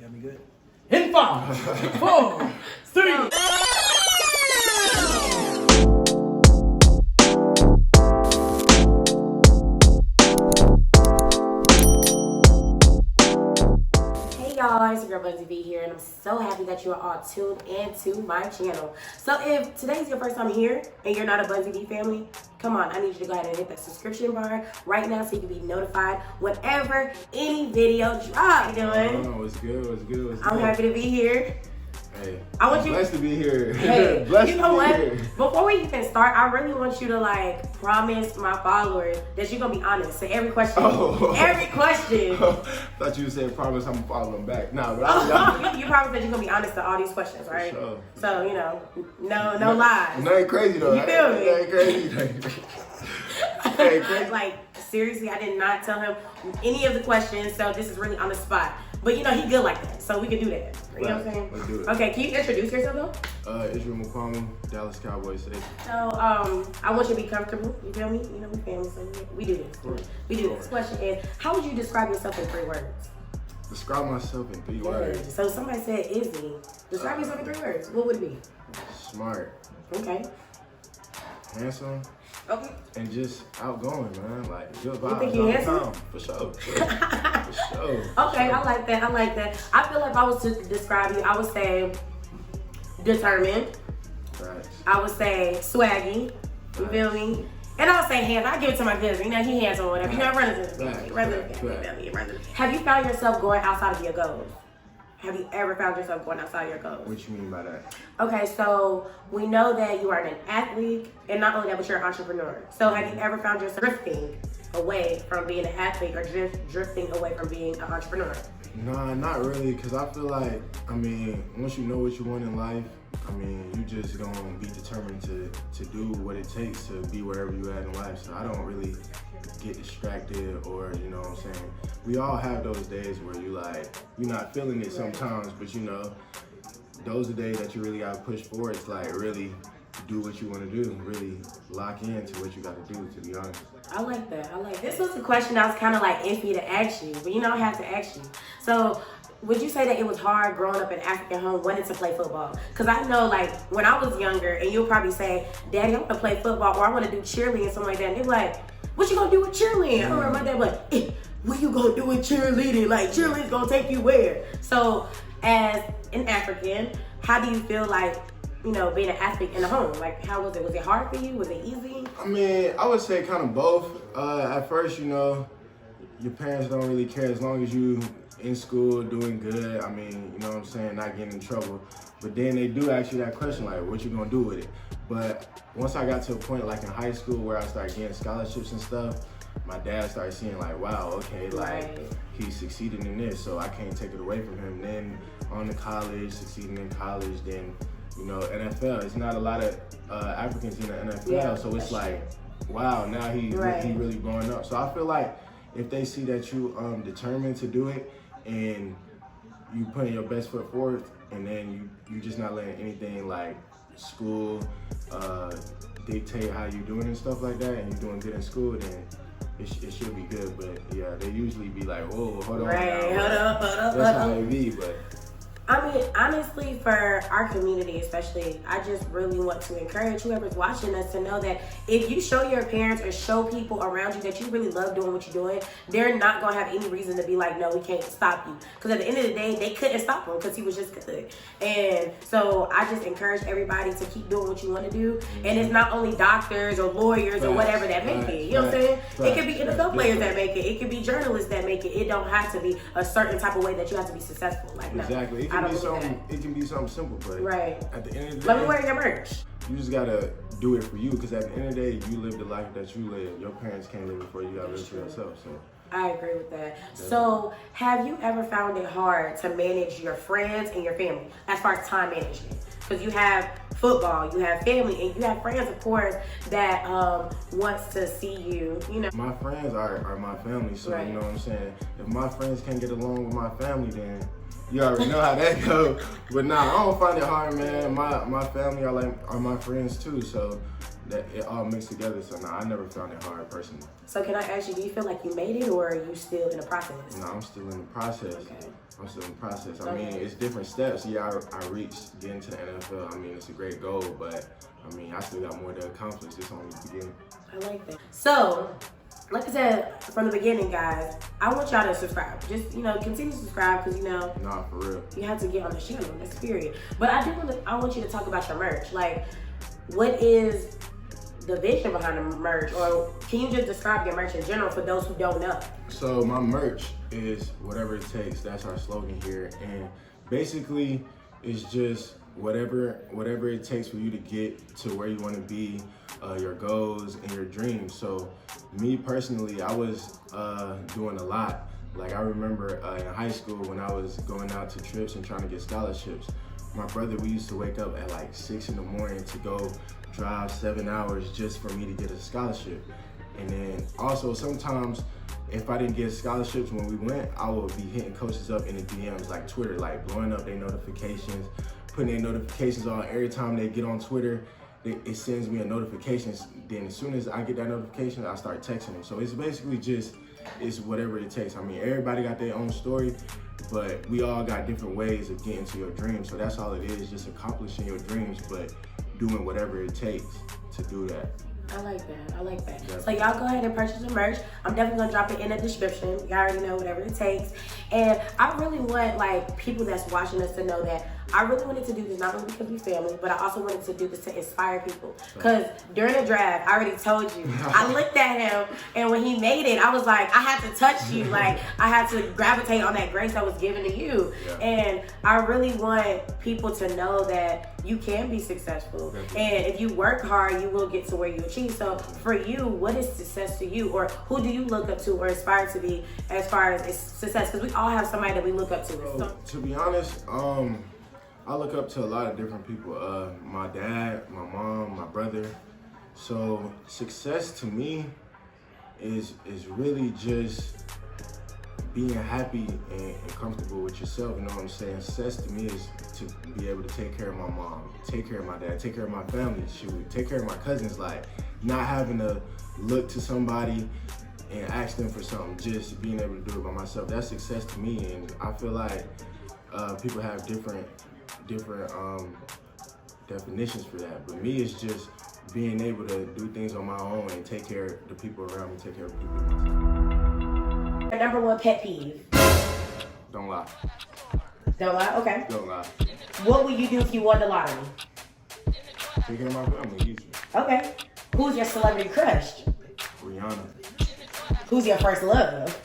Got me good. In 5, 4, 3. Hey y'all, it's your girl Bunzi V here, and I'm so happy that you are all tuned into my channel. So if today's your first time here and you're not a Bunzi V family, come on, I need you to go ahead and hit that subscription bar right now so you can be notified whenever any video drops. How you doing? Oh, it's good, it's good, it's good. I'm happy to be here. Hey, I'm blessed to be here. Hey, blessed you know to be what? here. Before we even start, I really want you to promise my followers that you're gonna be honest to every question. Every question. Thought you said promise I'm following back. Nah, but you promise that you're gonna be honest to all these questions, right? Sure. So no lies. Nothing crazy though. You feel me? Nothing crazy. Hey, crazy. Seriously, I did not tell him any of the questions, so this is really on the spot. But he good like that, so we can do that. You know what I'm saying? Let's do it. Okay, can you introduce yourself though? Israel Mukuamu, Dallas Cowboys today. So, I want you to be comfortable. You feel me? You know, we family, so we do this. We do this. Question is, how would you describe yourself in 3 words? Describe myself in 3 words. So somebody said Izzy. Describe yourself in 3 words. What would it be? Smart. Okay. Handsome. Okay. And just outgoing, man. Like good vibes. You think you're handsome? For sure. For sure. Okay, I like that. I feel like if I was to describe you, I would say determined. Right. I would say swaggy. You feel me? And I would say handsome. I give it to my cousin. You know, he handsome or whatever. You know, run into the family. Have you found yourself going outside of your goals? Have you ever found yourself going outside your goals? What you mean by that? Okay, so we know that you are an athlete, and not only that, but you're an entrepreneur. So have you ever found yourself drifting away from being an athlete or drifting away from being an entrepreneur? Nah, not really, because I feel like, once you know what you want in life, you just gonna be determined to do what it takes to be wherever you at in life. So I don't really get distracted or, you know what I'm saying? We all have those days where you're not feeling it sometimes, but those are days that you really gotta push forward. It's really do what you want to do, really lock into what you got to do, to be honest. I like that. This was a question I was kind of iffy to ask you, but I have to ask you. So would you say that it was hard growing up in an African home wanting to play football? Because I know when I was younger, and you'll probably say, Daddy, I want to play football, or I want to do cheerleading, something like that. And they're like, what you gonna do with cheerleading? I remember my dad what you gonna do with cheerleading? Cheerleading's gonna take you where? So as an African, how do you feel being an athlete in the home? How was it? Was it hard for you? Was it easy? I would say kind of both. At first, your parents don't really care as long as you in school doing good. You know what I'm saying, not getting in trouble. But then they do ask you that question, what you gonna do with it? But once I got to a point in high school where I started getting scholarships and stuff, my dad started seeing wow, okay, he succeeded in this, so I can't take it away from him. Then on to college, succeeding in college, then NFL. It's not a lot of Africans in the NFL, so it's wow, now he really blowing up. So I feel if they see that you determined to do it and you putting your best foot forward, and then you just not letting anything school dictate how you doing and stuff like that, and you're doing good in school, then it should be good. But yeah, they usually be whoa, hold on. Right, hold up. That's how it be, but. Honestly, for our community especially, I just really want to encourage whoever's watching us to know that if you show your parents or show people around you that you really love doing what you're doing, they're not going to have any reason to be no, we can't stop you. Because at the end of the day, they couldn't stop him because he was just good. And so I just encourage everybody to keep doing what you want to do. And it's not only doctors or lawyers or whatever that make it. You know what I'm saying? It could be NFL players that make it. It could be journalists that make it. It don't have to be a certain type of way that you have to be successful. Exactly. No. It can be something simple, but at the end of the day, let me wear your merch. You just gotta do it for you, because at the end of the day, you live the life that you live. Your parents can't live it for you. You gotta live it for yourself. So I agree with that. So have you ever found it hard to manage your friends and your family as far as time management? Because you have football, you have family, and you have friends, of course, that wants to see you. My friends are my family, so you know what I'm saying. If my friends can't get along with my family, then you already know how that goes. But nah, I don't find it hard, man. My family are my friends too. So that it all mixed together. So no, I never found it hard personally. So can I ask you, do you feel like you made it, or are you still in the process? No, I'm still in the process. Okay. I'm still in the process. I mean, it's different steps. Yeah, I reached getting to the NFL. I mean, it's a great goal, but I mean, I still got more to accomplish. It's only the beginning. I like that. So, like I said from the beginning, guys, I want y'all to subscribe. Just, continue to subscribe because, Nah, for real. you have to get on the channel. That's period. But I want you to talk about your merch. Like, what is the vision behind the merch? Or can you just describe your merch in general for those who don't know? So my merch is whatever it takes. That's our slogan here. And basically, it's just whatever it takes for you to get to where you want to be, your goals and your dreams. So me personally, I was doing a lot. Like I remember in high school when I was going out to trips and trying to get scholarships. My brother, we used to wake up at like 6 in the morning to go drive 7 hours just for me to get a scholarship. And then also sometimes if I didn't get scholarships when we went, I would be hitting coaches up in the DMs like Twitter, like blowing up their notifications, putting their notifications on. Every time they get on Twitter, it sends me a notification. Then as soon as I get that notification, I start texting them. So it's basically it's whatever it takes. I mean, everybody got their own story, but we all got different ways of getting to your dreams. So that's all it is, just accomplishing your dreams, but doing whatever it takes to do that. I like that. I like that. Definitely. So y'all go ahead and purchase the merch. I'm definitely gonna drop it in the description. Y'all already know whatever it takes. And I really want like people that's watching us to know that I really wanted to do this not only because we family, but I also wanted to do this to inspire people. Because during the draft, I already told you, I looked at him and when he made it, I was like, I had to touch you. Like I had to gravitate on that grace that was given to you. Yeah. And I really want people to know that you can be successful. And if you work hard, you will get to where you achieve. So for you, what is success to you? Or who do you look up to or aspire to be as far as success? Because we all have somebody that we look up to. So, to be honest, I look up to a lot of different people. My dad, my mom, my brother. So success to me is really just being happy and comfortable with yourself, you know what I'm saying? Success to me is to be able to take care of my mom, take care of my dad, take care of my family, take care of my cousins, like not having to look to somebody and ask them for something, just being able to do it by myself. That's success to me, and I feel like people have different definitions for that. But me, it's just being able to do things on my own and take care of the people around me, take care of the people around me. Your number one pet peeve? Don't lie. Don't lie? Okay. Don't lie. What would you do if you won the lottery? Take care of my family, easy. Okay. Who's your celebrity crush? Rihanna. Who's your first love?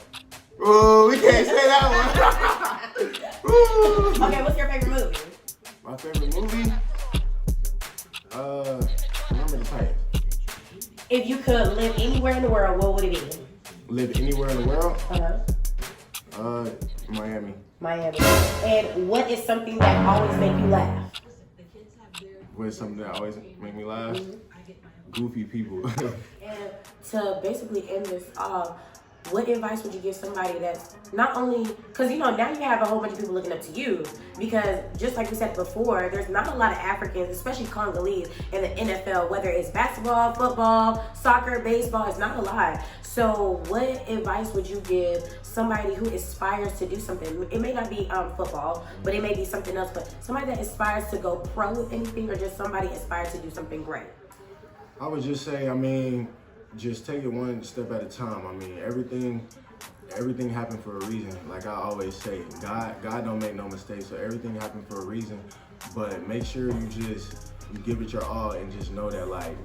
Oh, we can't say that one. Okay, what's your favorite movie? My favorite movie? Remember the Titans. If you could live anywhere in the world, what would it be? Live anywhere in the world? Uh-huh. Miami. Miami. And what is something that always make you laugh? What is something that always make me laugh? Goofy people. And to basically end this off, what advice would you give somebody that's not only, because now you have a whole bunch of people looking up to you, because just like we said before, there's not a lot of Africans, especially Congolese, in the NFL, whether it's basketball, football, soccer, baseball, it's not a lot. So what advice would you give somebody who aspires to do something? It may not be football, but it may be something else, but somebody that aspires to go pro with anything, or just somebody aspires to do something great? I would just say, just take it one step at a time. Everything happened for a reason. Like I always say, God don't make no mistakes, so everything happened for a reason. But make sure you give it your all and just know that, like,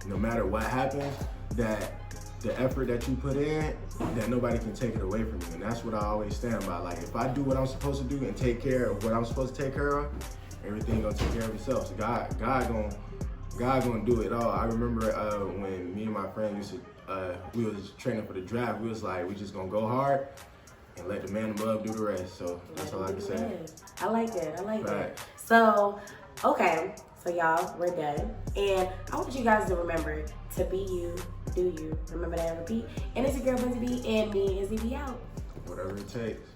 no matter what happens, that the effort that you put in, that nobody can take it away from you. And that's what I always stand by. Like, if I do what I'm supposed to do and take care of what I'm supposed to take care of, everything gonna take care of itself. So God gonna do it all. I remember when me and my friend we was training for the draft, we was like, we just gonna go hard and let the man above do the rest. So that's all I can say. I like that. So, okay, so y'all, we're done. And I want you guys to remember to be you, do you. Remember that, repeat. And it's your girl Bunzi B, and me, Izzy B out. Whatever it takes.